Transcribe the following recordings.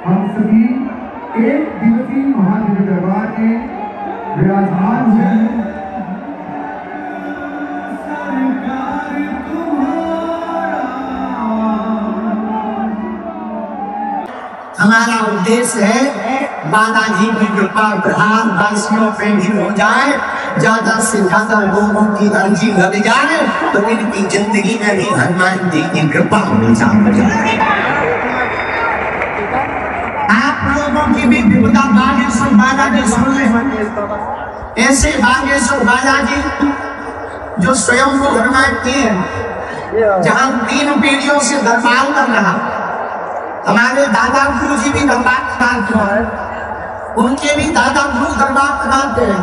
हम सभी एक दिवसीय महादेव दरबार में विराजमान हुए हैं। हमारा उद्देश्य है बालाजी की कृपा प्रधान वासियों पे भी हो जाए, ज्यादा से ज्यादा लोगों की अर्जी लग जाए तो इनकी जिंदगी में भी हनुमान जी की कृपा हमेशा हो जाए। आप लोगों की भी विपदा बागेश्वर बालाजी सुन ले, ऐसे बागेश्वर बालाजी जो स्वयं को हनुमान के हैं, जहाँ 3 पीढ़ियों से दरबार कर रहा। हमारे दादा गुरु जी भी दरबार कराते हैं, उनके भी दादा गुरु दरबार कराते हैं।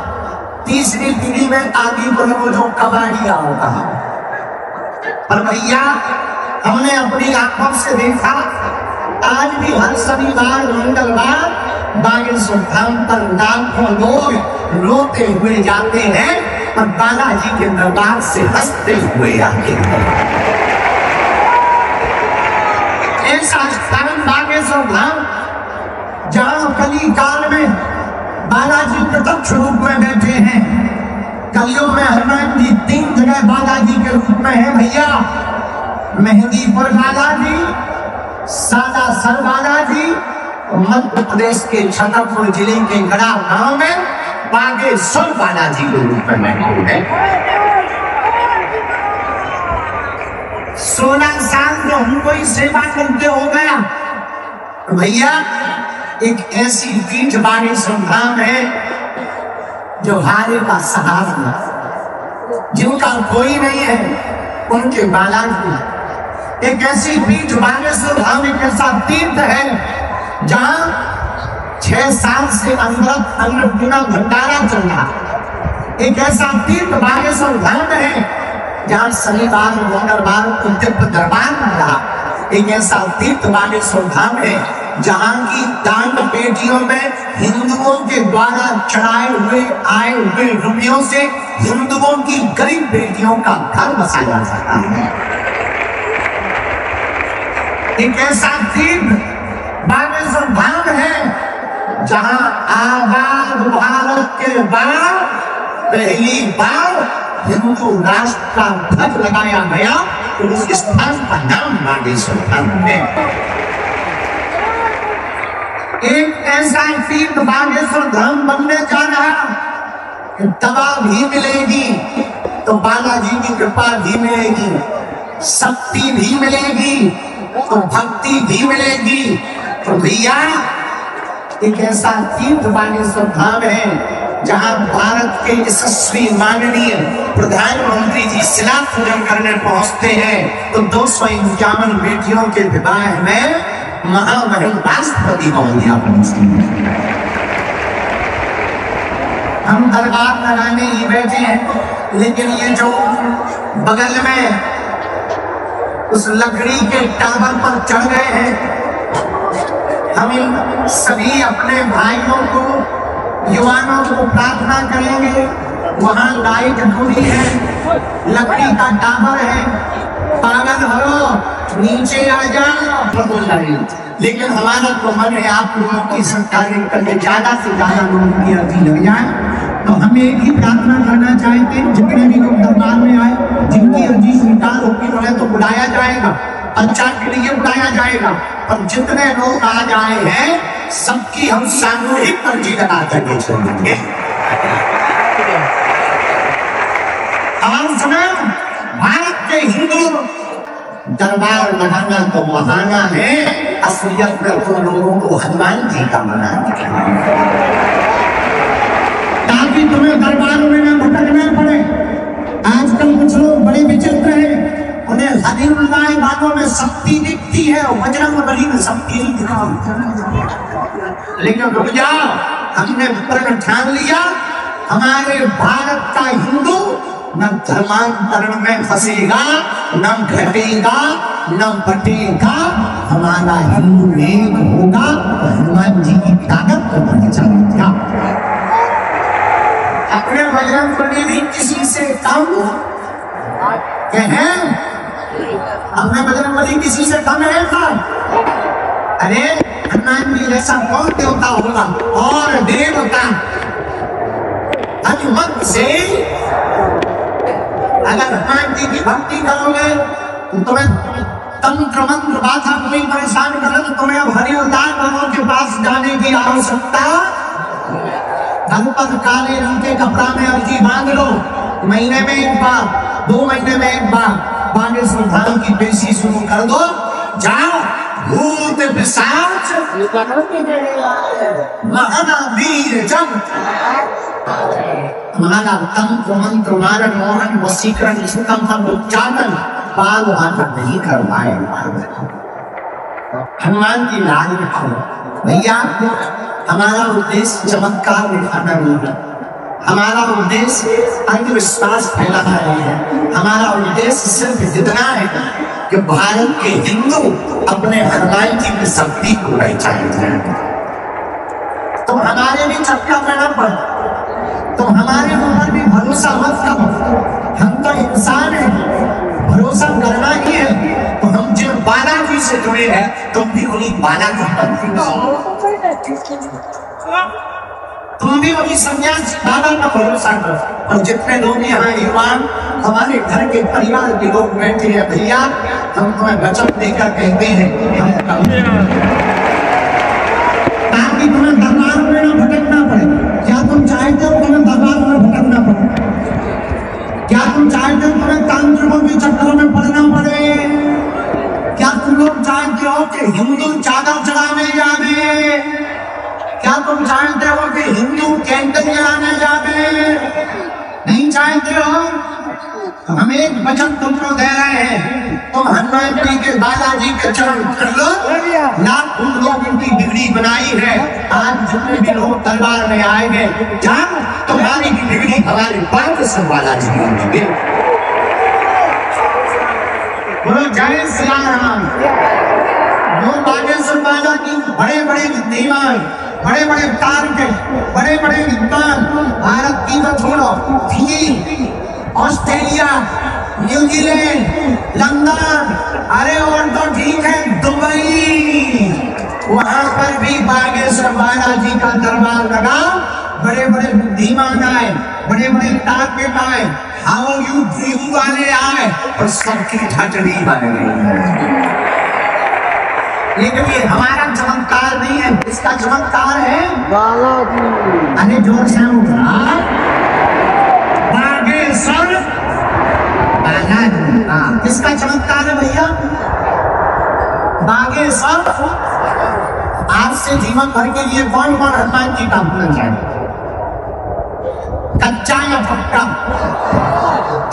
3री पीढ़ी में आगे को जो कबाड़िया होता है। पर भैया हमने अपनी आंखों से देखा, आज भी हर शनिवार मंगलवार बागेश्वर धाम पर लाखों लोग रोते हुए जाते हैं और बालाजी के दरबार से हंसते हुए आते हैं। ऐसा स्थान बागेश्वर धाम जहाँ कली काल में बालाजी प्रत्यक्ष रूप में बैठे हैं। कलयुग में हनुमान जी 3 जगह बालाजी के रूप में है भैया। मेहंदीपुर बालाजी, सालासर बालाजी, मध्य प्रदेश के छतरपुर जिले के गड़ा गांव में बागेश्वर बालाजी के रूप में मौजूद है। 16 साल जो हमको ही सेवा करते हो गया भैया। एक ऐसी पीठ बागेश्वर धाम है जो हारे का सहारा, जिनका कोई नहीं है उनके बालाजी। एक ऐसी पीठ बागेश्वर धाम एक ऐसा तीर्थ है जहाँ 6 साल से अन्नपूर्णा भंडारा चल रहा। एक ऐसा तीर्थ बागेश्वर धाम है जहाँ शनिवार मंगलवार को दिव्य दरबार मिल रहा। एक ऐसा तीर्थ बागेश्वर धाम है जहाँ की दान पेटियों में हिंदुओं के द्वारा चढ़ाए हुए आए हुए रुपयों से हिंदुओं की गरीब बेटियों का घर बसाया जाता है। एक ऐसा तीर्थ बागेश्वर धाम है जहाँ आजाद भारत के बाद पहली बार हिंदू राष्ट्र का ध्वज लगाया गया तो उस स्थान का नाम बागेश्वर धाम है। एक ऐसा तीर्थ बागेश्वर धाम बनने जा रहा कि दवा भी मिलेगी तो बालाजी की कृपा भी मिलेगी, शक्ति भी मिलेगी तो भक्ति भी मिलेगी। तो भैया एक ऐसा तीर्थ बागेश्वर धाम है जहां भारत के यशस्वी माननीय प्रधानमंत्री जी शिला पूजन करने पहुंचते हैं तो 251 बेटियों के विवाह में महामहिम राष्ट्रपति महोदया पहुंचती हैं। हम दरबार लगाने ही बैठे हैं, लेकिन ये जो बगल में उस लकड़ी के टावर पर चढ़ गए हैं, हम सभी अपने भाइयों को युवाओं को प्रार्थना करेंगे। वहां लाइट दूरी है, लकड़ी का टावर है, पागल हो नीचे आ जाओ। लेकिन हमारा तो मन है आप लोगों की सरकारें करके ज्यादा से ज्यादा लोगों की अर्जी लग जाए। तो हम एक ही प्रार्थना करना चाहते हैं, जितने भी लोग दरबार में आए जिनकी अर्जी स्वीकार होगी उन्हें तो बुलाया जाएगा, अच्छा के लिए बुलाया जाएगा। और जितने लोग आज आए हैं सबकी हम सामूहिक अर्जी लगा करके छोड़ेंगे। भारत के हिंदू दरबार लगाना तो महाना है, असलियत में तो लोगों को हनुमान जी का मनाना चाहिए ताकि ताकि तुम्हें दरबारों में न भटकना पड़े। आजकल कुछ लोग बड़े विचित्र हैं, उन्हें हदीनुल्लाह बातों में शक्ति दिखती है और बजरंगबली में शक्ति नहीं दिखती। लेकिन रुक जाओ, हमने प्रण ठान लिया, हमारे भारत का हिंदू न धर्मांतरण में फंसेगा, न घटेगा, न बटेगा। हमारा हिंदू एक होगा तो हनुमान जी की ताकत को पहचानेगा। अपने बजरंगबली भी किसी से कम हैं? अपने बजरंगबली किसी से कम है क्या? अरे हनुमान जी जैसा कौन देवता होगा? और देवता हनुमान से अगर हनुमान जी की भक्ति करोगे तो तुम्हें तंत्र मंत्र बाधा कोई परेशान करे तो तुम्हें अब हरिअवतार बाबा के पास जाने की आवश्यकता। घर पर काले रंग के कपड़ा में अर्जी मांग लो, महीने में एक बार, 2 महीने में एक बार बागेश्वर धाम की पेशी शुरू कर दो। जाओ, भूत पिशाच महावीर जब तुम्हारा तंत्र मंत्र मारण मोहन वशीकरण उच्चारण बाल हाथ नहीं कर पाएगा। हनुमान की लाज रखो भैया। हमारा उद्देश्य चमत्कार दिखाना नहीं है, हमारा उद्देश्य अंधविश्वास फैलाना नहीं है। हमारा उद्देश्य सिर्फ इतना है कि भारत के हिंदू अपने हनुमान जी की शक्ति को पहचाने। तुम हमारे भी चक्कर में न पड़ो, तुम हमारे ऊपर भी भरोसा मत करो। हम तो इंसान हैं, भरोसा करना ही है। तो हम जिन बालाजी से जुड़े हैं, तुम भी उन्हीं बालाजी तुम भी वही सन्यासी बाबा का भरोसा करो। और जितने लोग यहाँ युवान हमारे घर के परिवार के लोग बैठे हैं, भैया हम तुम्हें वचन देकर कहते हैं ताकि तुम्हें दरबार में न भटकना पड़े। क्या तुम चाहते हो तुम्हें दरबार में भटकना पड़े? क्या तुम चाहते हो तुम्हें तांत्रिकों के चक्करों में पड़ना पड़े? क्या तुम लोग चाहते हो कि हिंदू चादर चढ़ाने जावे? क्या तुम जानते हो कि हिंदू कैंडल जलाने जावे? नहीं चाहते हो? तो हम एक वचन तुमको दे रहे हैं, तुम हनुमान जी के बालाजी के चरण कर लो। लाखों लोग उनकी बिगड़ी बनाई है। आज जितने भी लोग दरबार में आएंगे, जान तुम्हारी भी बिगड़ी हमारे बागेश्वर बालाजी होंगे। बोलो जय श्री राम। वो बागेश्वर बालाजी बड़े बड़े बुद्धिमान, बड़े बड़े तारक, बड़े बड़े विद्वान, भारत की तो छोड़ो, चीन, ऑस्ट्रेलिया, न्यूजीलैंड, लंदन, अरे और तो ठीक है दुबई, वहां पर भी बागेश्वर बालाजी का दरबार लगा। बड़े बड़े बुद्धिमान आए, बड़े बड़े ताकत आए, हाउ यू ड्रीम वाले आए और सबकी ठटनी बन गई। लेकिन ये हमारा चमत्कार नहीं है, इसका चमत्कार है बालाजी। अरे जोर से बागेश्वर बालाजी। किसका चमत्कार है भैया? बागेश्वर। आज से जीवन भर के लिए कौन कौन हनुमान जी का भूल जाए? कच्चा या पक्का?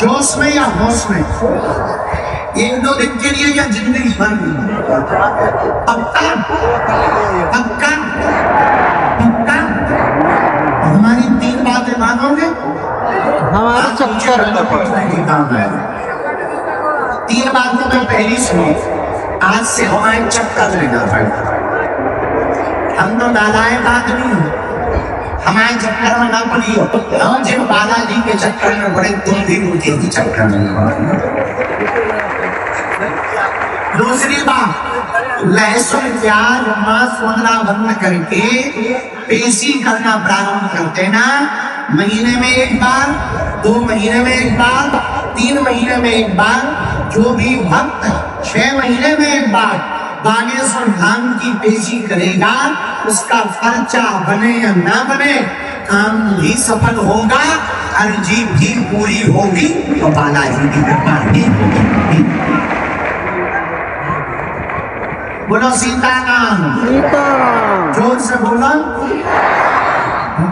जोश में या होश में? 1-2 दिन के लिए या जिंदगी भर में? पक्का पक्का पक्का। हमारी 3 बातें मानोगे? हमारा चक्कर काम है। 3 बातों में पहली सुनो, आज से हमारे चक्कर लेना पड़ेगा। हम तो नालायक आदमी हैं, हमारे चक्कर में ना पड़ियो। हम जिन बालाजी के चक्कर में बड़े, तुम भी उनके ही चक्कर में। दूसरी बात, लहसुन प्याज मांस वगैरह बंद करके पेशी करना प्रारंभ करते ना। महीने में एक बार, 2 महीने में एक बार, 3 महीने में एक बार, जो भी भक्त 6 महीने में एक बार बागेश्वर धाम की पेशी करेगा, उसका खर्चा बने या ना बने, काम भी सफल होगा, अर्जी भी पूरी होगी, तो बालाजी की कृपा भी होगी। बोलो सीताराम। जोर से बोलो।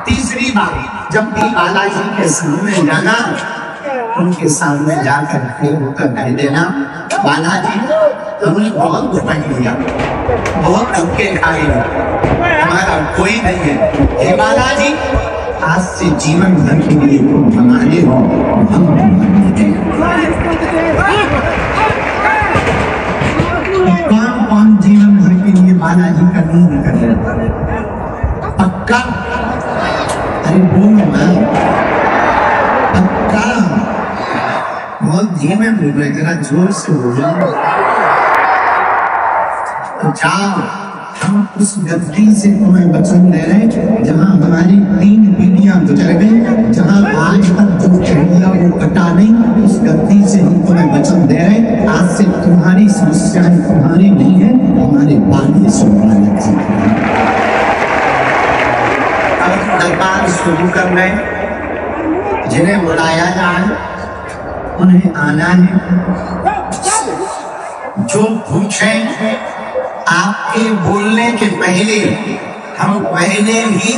तीसरी बार जब भी बालाजी के सामने जाना, उनके सामने जाकर खड़े होकर कह देना, बालाजी हमने बहुत दुखाई दिया, बहुत धक्के खाए, हमारा कोई नहीं है। हे बालाजी, आज से जीवन भर के लिए तुम हमारे हो, हम कौन जीवन भर के लिए बालाजी का नहीं कर रहे? पक्का? अरे बोलो ना, पक्का? बहुत धीमे बोल रहे, जरा जोर से बोलो। तो जाओ, हम उस गद्दी से तुम्हें वचन दे रहे जहां हमारी 3 पीढ़ियां गुजर गई, जहां आज तक जो चढ़िया वो कटा नहीं, उस गद्दी से हम तुम्हें वचन दे रहे, आज से तुम्हारी समस्याएं तुम्हारी नहीं है, हमारे बाकी सुनवाने की। अब दरबार शुरू कर रहे, जिन्हें बुलाया जाए उन्हें आना है। जो पूछे आपके बोलने के पहले हम पहले ही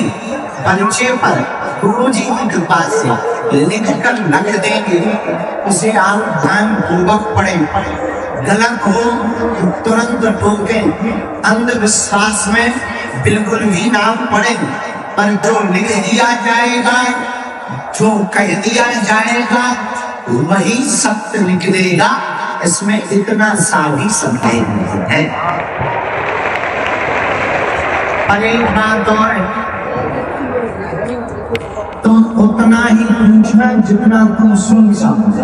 पर्चे पर गुरु जी की कृपा से लिख कर रख देंगे, उसे आप ध्यान पूर्वक पढ़ें। गलत हो तो तुरंत टोके, अंधविश्वास में बिल्कुल भी ना पढ़ें, पर जो लिख दिया जाएगा, जो कह दिया जाएगा वही सत्य निकलेगा, इसमें इतना सा भी संदेह है। पर एक बात और, तुम उतना ही पूछना जितना तुम सुन सकते।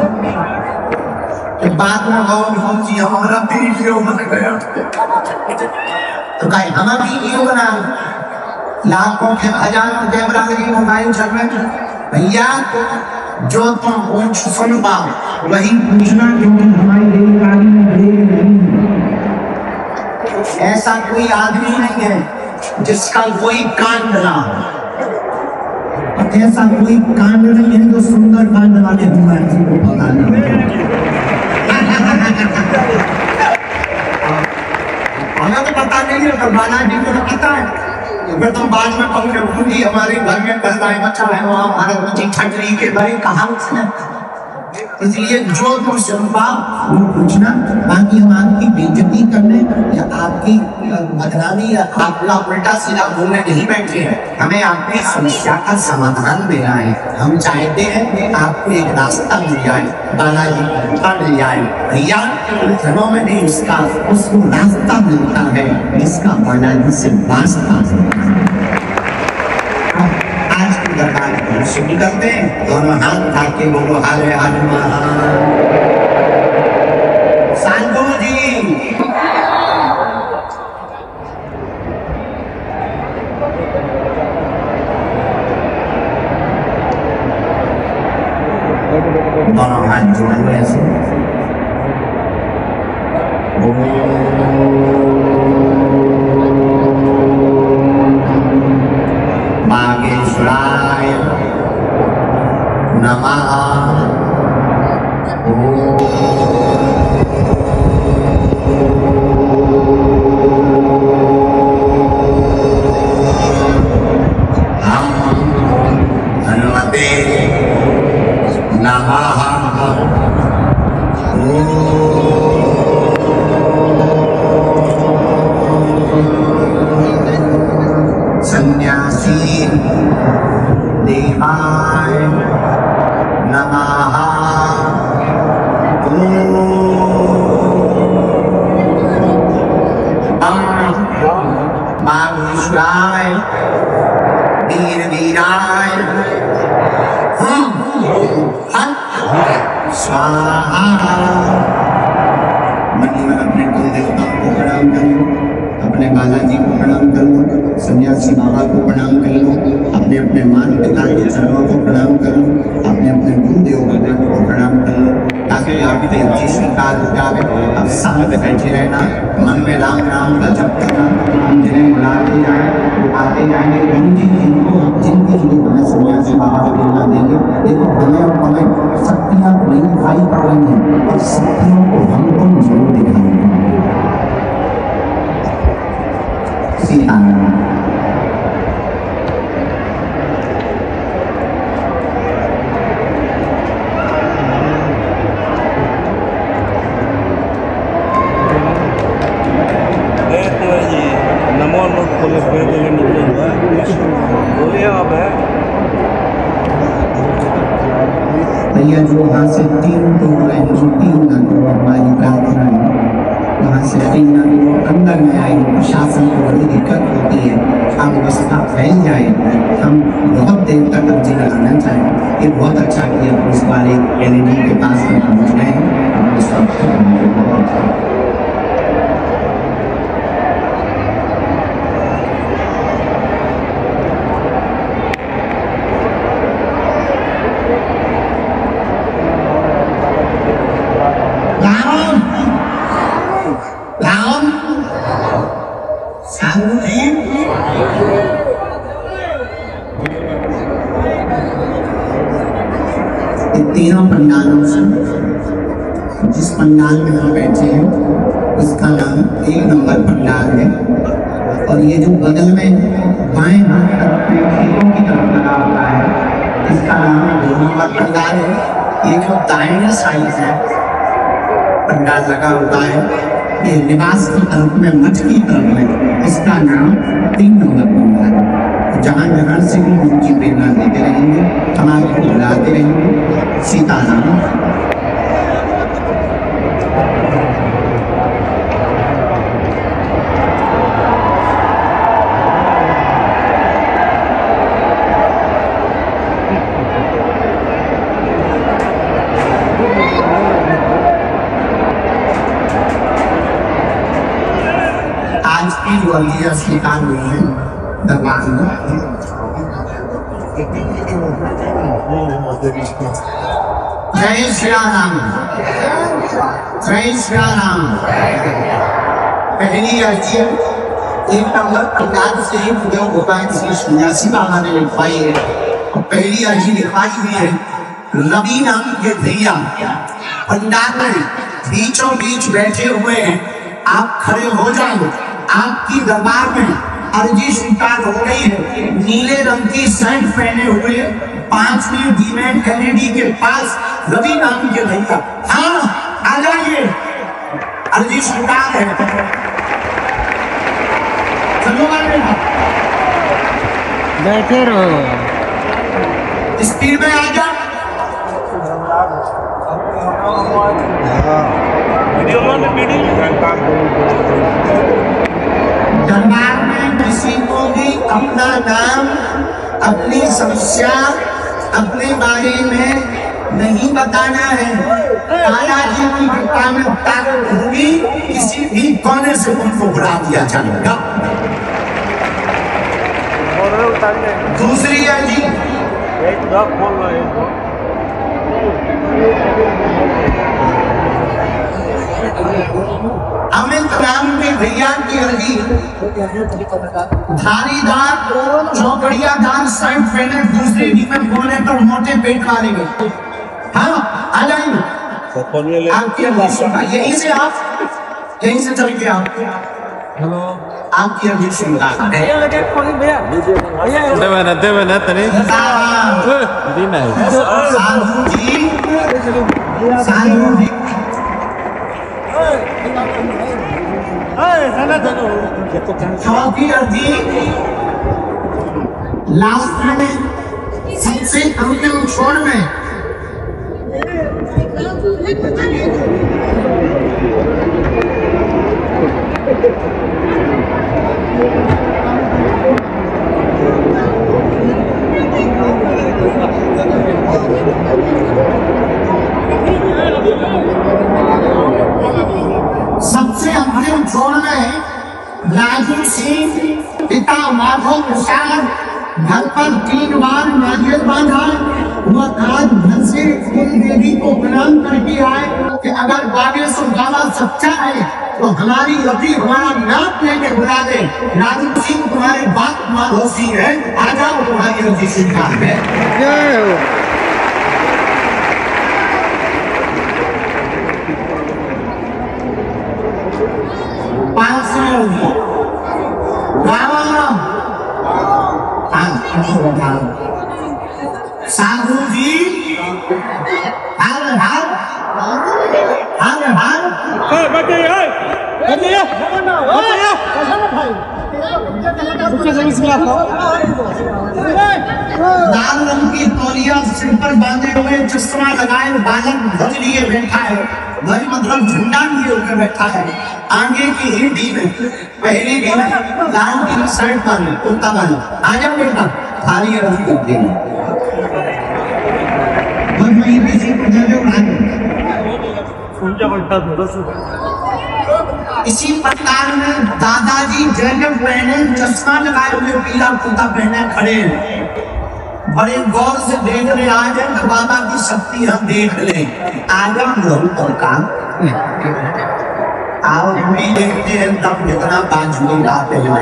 बात में गौर होती, हमारा वीडियो बन गया तो कहीं हमारा वीडियो बना, लाखों के हजारों कैमरा लगी, मोबाइल चल रहे, भैया जो तुम पूछ सुन पाओ वही पूछना, क्योंकि हमारी रेलगाड़ी में ब्रेक नहीं है। ऐसा कोई आदमी नहीं है जिसका कोई कांड ना हो, ऐसा कोई कांड नहीं है जो सुंदर कांड वाले हनुमान जी को पता नहीं। हमें तो पता नहीं है, तो बालाजी को तो पता है। मैं तो बाद में कहूँगी हमारे घर में पहला बच्चा है, वहाँ हमारे बच्ची ठटरी के बड़े कहावत है, इसलिए जो तुम सुन पाओ वो पूछना। बाकी हम आपकी बेइज्जती करने या आपकी बदनामी या आपका उल्टा सीधा बोलने नहीं बैठे हैं, हमें आपकी समस्या का समाधान देना है। हम चाहते हैं आपको एक रास्ता मिल जाए, बालाजी मिल जाए। भैया घरों में नहीं उसको रास्ता मिलता है, इसका बालाजी से वास्ता है। आज की दरबार शुरू करते हैं, दोनों हाथ उठा के बोलो हरे हनुमान। साधु जी दोनों हाथ जोड़ो ऐसे, बागेश्वराय नमः। हनुमते नमः। सन्यासी देवाय नमः। बागेश्वराय वीर वीराय स्वाहा। मन ही मन अपने कुल देवताओं को प्रणाम कर लो, अपने बालाजी को प्रणाम कर लो, सन्यासी बाबा को प्रणाम कर लो, अपने अपने माता पिता के चरणों को प्रणाम कर लो, अपने अपने गुरुदेव को प्रणाम कर लो, ताकि आपकी अच्छी स्वीकार हो जाए। अब साथ बैठे रहना, मन में राम राम का जप करना, हम जिन्हें बुलाते जाए वो आते जाएंगे। जिनकी हमें सन्यासी बाबा को प्रेरणा देंगे। देखो हमें और हमें शक्तियाँ नहीं दिखाई पड़ रही हैं, और शक्तियों को हमको जरूर दिखाई भैया जो वहाँ से 3 टोक रहे हैं, 3 ना तो हमारी प्रार्थना है वहाँ से 3 ना तो अंदर में आए। प्रशासन को बड़ी दिक्कत होती है, आप व्यवस्था फैल जाए, हम बहुत देर तक अर्जी लगाना चाहें। ये बहुत अच्छा किया पुलिस वाले LED के पास में पहुँच गए हैं, बहुत अच्छा। तीनों पंडालों से जिस पंडाल में हम बैठे हैं उसका नाम 1 नंबर पंडाल है। और ये जो बगल में बाएं हाथ तरफ में खेतों की तरफ लगा हुआ है इसका नाम 2 नंबर पंडाल है। ये जो दाहिने साइड है पंडाल लगा हुआ है ये निवास की तरफ में मठ की तरफ में इसका नाम 3 नंबर पंडाल है। जहाँ जहाँ से भी उनकी प्रेरणा देते रहेंगे, समाज को बुलाते रहेंगे। सीताराम। आज की जो अर्जियां स्वीकार हुई है दरबार में, जय श्री राम, जय श्री राम। पहली अर्जी 1 नंबर पंडाल से पूरे गोपाल श्री सन्यासी बाबा ने लिखवाई है। और पहली अर्जी लिखवाई हुई है रवि नाम के भैया पंडाल में बीचों बीच बैठे हुए हैं। आप खड़े हो जाओ, आपकी दरबार में अर्जी स्वीकार हो गई है। नीले रंग की शर्ट पहने हुए 5वीं डीमेन कैनेडी के पास रवि नाम के भैया, हाँ आ जाइए, अर्जी स्वीकार है। चलो बैठे रहो, स्पीड में आ जाओ। दरबार में किसी को भी अपना नाम, अपनी समस्या, अपने बारे में नहीं बताना है। काला जी की कृपा में ताकत होगी, किसी भी कोने से उनको बुला दिया जाएगा। दूसरी है जी अमित नाम के भैया की अर्जी धारीदार चौकड़ियादार शर्ट पहने दूसरे डीमन कोने पर मोटे पेट वाले में, हाँ आ जाइए। आपकी अर्जी यहीं से, आप यहीं से चल के आप हेलो आपकी अर्जी सुनता चौथी अर्जी लास्ट में सबसे अंतिम छोड़ में सबसे अंतिम छोड़ में राजू सिंह पिता माधव प्रसाद घर पर 3 बार नारियल बांधा। वह आज घर से कुल देवी को प्रणाम करके आए कि अगर बागेश्वर बाबा सच्चा है तो हमारी अभी हमारा नाम लेके बुला दे। राजू सिंह तुम्हारे बाप माधव सिंह है, आ जाओ तुम्हारी अभी स्वीकार है। साधु जी हर हर हर हर लाल रंग की तौलिया सिर पर बांधे हुए, चश्मा लगाए, बालक ध्वज लिए बैठा है। ध्वज मतलब झंडा लिए होकर बैठा है। आगे की हिंदी में पहली दिन लाल की शर्ट पर कुर्ता वाला आजा बेटा थाली रखी करते हैं। बस मैं ये किसी को जगह उड़ा दूं। इसी प्रकार में दादाजी जैकेट पहने, चश्मा लगाए हुए, पीला कुर्ता पहने खड़े हैं। बड़े गौर से देख रहे आज है तो बाबा की शक्ति हम देख ले। आगम लोग का आओ भी देखते हैं तब कितना बाजू गाते हैं।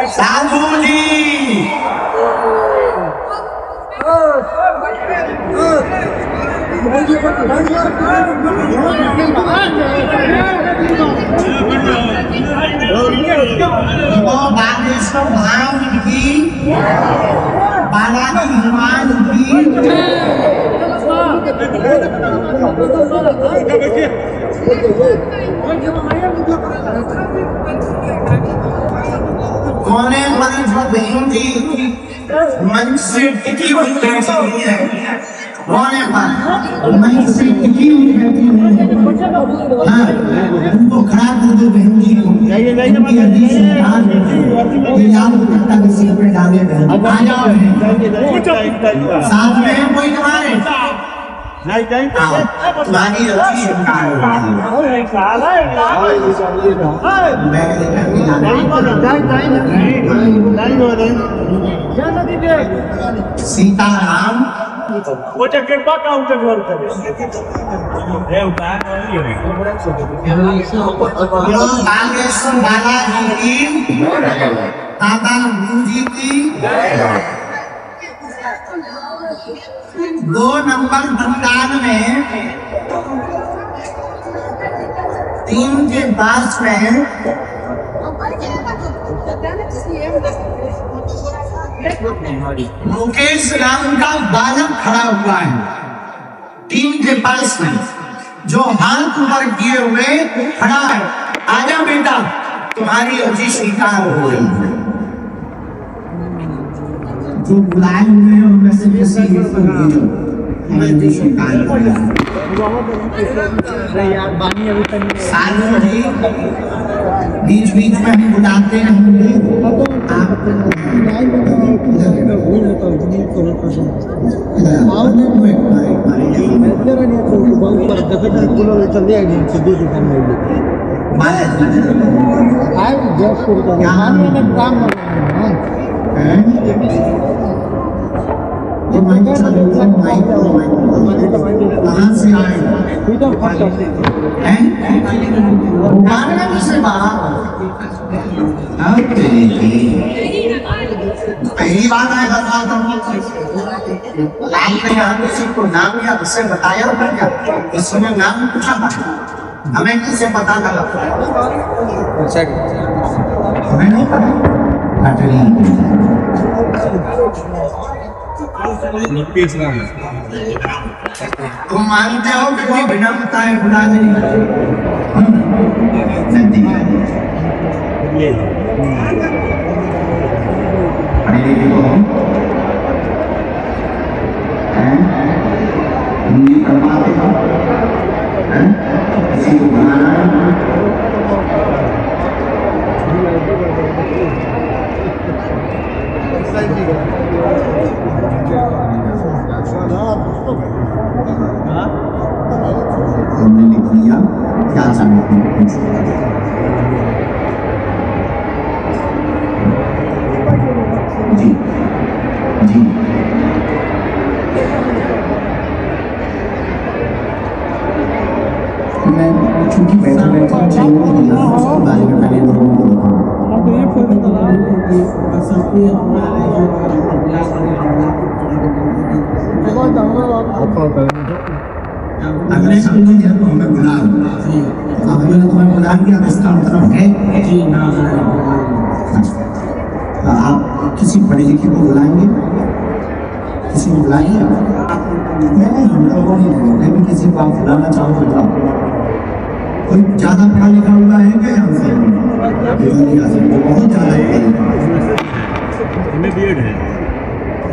साधु जी बागेश्वर धाम की, बालाजी हनुमान की, कोने पर जो बहन जी मंच से टिकी हुई बैठी है, कोने पर मंच से टिकी हुई बैठी है। हाँ, उनको खड़ा कर दो बहन जी को। उनकी हदीस में आज ये लाल दुपट्टा के सिर पे डाले बहन। आ जाओ बहन। साथ में है कोई तुम्हारे? तुम्हारी रखी शिकार सीताराम बागेश्वर बालाजी की, दादा जी की। 2 नंबर दुकान में 3 के पास में मुकेश राम का बालक खड़ा हुआ है 3 के पास में, जो हाथ ऊपर किए हुए खड़ा है। आजा बेटा तुम्हारी अर्जी स्वीकार हो रही है। जो बुलाए हुए हैं उनमें से किसी एक को भेजो, मैं अर्जी स्वीकार करूंगा। साधु जी बीच बीच में हम बुलाते रहेंगे। कहाँ से आए? पहली बात है आपने यहाँ किसी को नाम या उससे बताया होगा क्या? इसने नाम पूछा था, हमें किसे पता लगा? हमें नहीं पता। तुम मानते हो कि कोई बिना बताए बुला नहीं? किसी को बनाना हमने लिख लिया क्या समझते हैं? जी जी मैं चूंकि बैठे बैठे बारे में पहले अगले समझो जब हमें बुला हमने तुम्हें बुला दिया इसका मतलब है आप किसी पढ़े लिखे को बुलाएंगे, किसी को बुलाएंगे? नहीं, हम लोगों ने मैं भी किसी को आप बुलाना चाहूँ तो बुलाओ। कोई ज्यादा पढ़ा लिखा हुआ है क्या यहाँ से? बहुत ज्यादा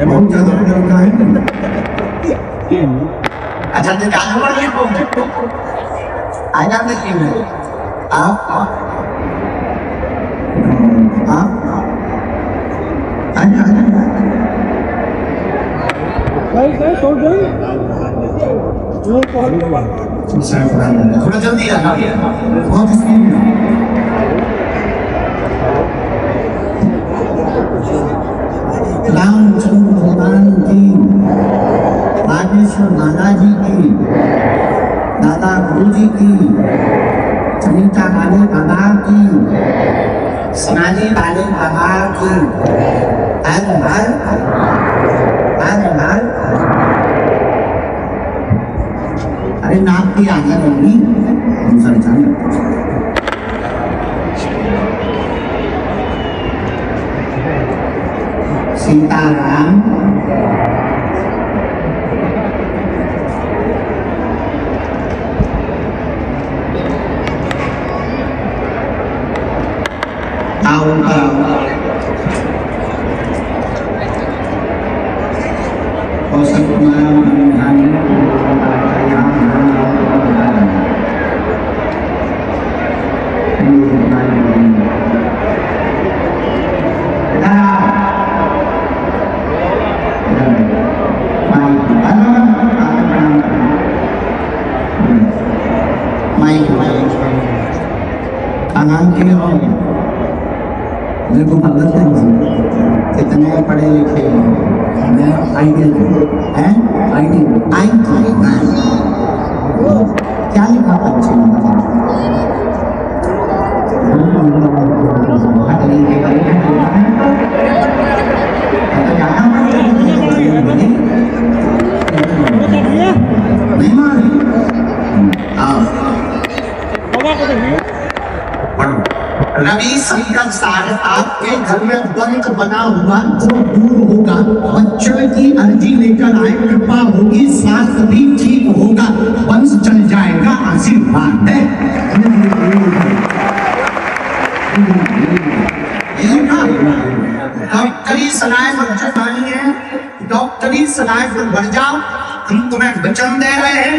बहुत ज्यादा पढ़ा लिखा है। अच्छा तो क्या पढ़ लिखो आ जाते क्यों है आप थोड़ा जल्दी आना बहुत स्पीड में। रामचंद्र भगवान की, बागेश्वर नाना जी की, दादा गुरु जी की, सनीता काले बाबा की, सोनाली काले बाबा की, हर अरे नाम की आगे होगी दूसरा जान सीताराम मेरे को मदद कितने पढ़े लिखे मैं आइडियल हैं क्या लिखा अच्छे रवि शंकर साहब आपके घर में बंक बना हुआ जो दूर होगा, बच्चों की अर्जी लेकर आए, कृपा होगी, स्वास्थ्य भी ठीक होगा, वंश चल जाएगा, आशीर्वाद है। डॉक्टरी सलाह बच्चे पानी है, डॉक्टरी सलाह पर बढ़ जाओ। हम तुम्हें वचन दे रहे हैं,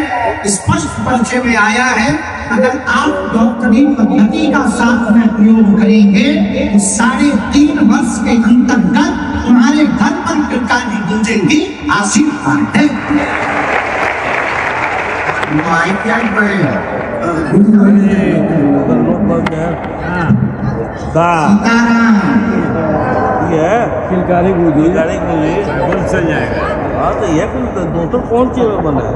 स्पष्ट परिचय में आया है, अगर आप डॉक्टरी पद्धति का साथ में प्रयोग करेंगे तो 3.5 वर्ष के अंतर्गत तुम्हारे घर पर टिकानी गूंजेगी, आशीर्वाद है। किलकारी गूंजी चल जाएगा। हाँ तो ये डॉक्टर कौन सी बना है?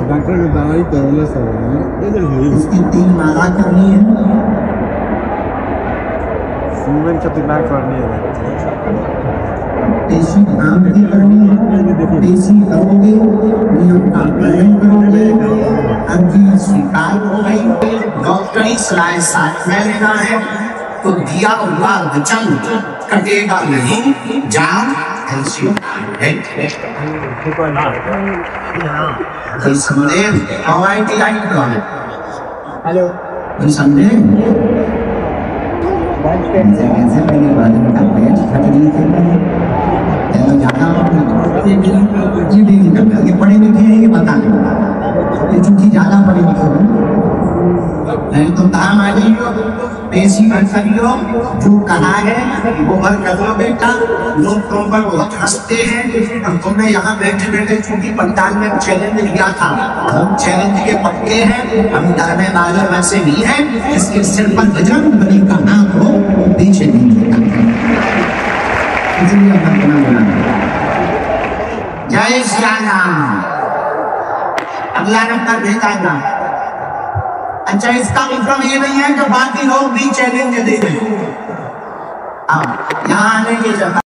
डॉक्टर की दवाई करने से इसकी 3 माला करनी है, सीवन चतुर्नाग करनी है, पेशी नाम भी करनी है, पेशी करोगे, नियम का पालन करोगे, अर्जी स्वीकार हो गई, डॉक्टरी सलाह साथ में लेना है तो दिया हुआ वचन कटेगा नहीं, जान ऐसी है। कोई संदेह हवाई टिकट कौन है? हेलो कोई संदेह? कैसे मेरे बारे में करते हैं खतरी थे तो जाना ये नहीं करता, ये पढ़े लिखे हैं, ये बता दें, ये चूंकि ज्यादा पढ़े लिखे हैं नहीं तो काम आ जाइयो, पेशी भर करियो, जो कहा है वो भर कर लो बेटा। लोग तुम पर बहुत हंसते हैं, हम तुमने यहाँ बैठे बैठे चूंकि पंडाल में चैलेंज लिया था, हम चैलेंज के पक्के हैं, हम डरने वाले वैसे नहीं है, इसके सिर पर बजरंगबली का नाम हो पीछे नहीं देगा, इसलिए हम अपना बोला। जय श्री राम। अगला नंबर भेजा था। अच्छा इसका मतलब ये नहीं है कि बाकी लोग भी चैलेंज दे रहे हैं। यहाँ आने की जगह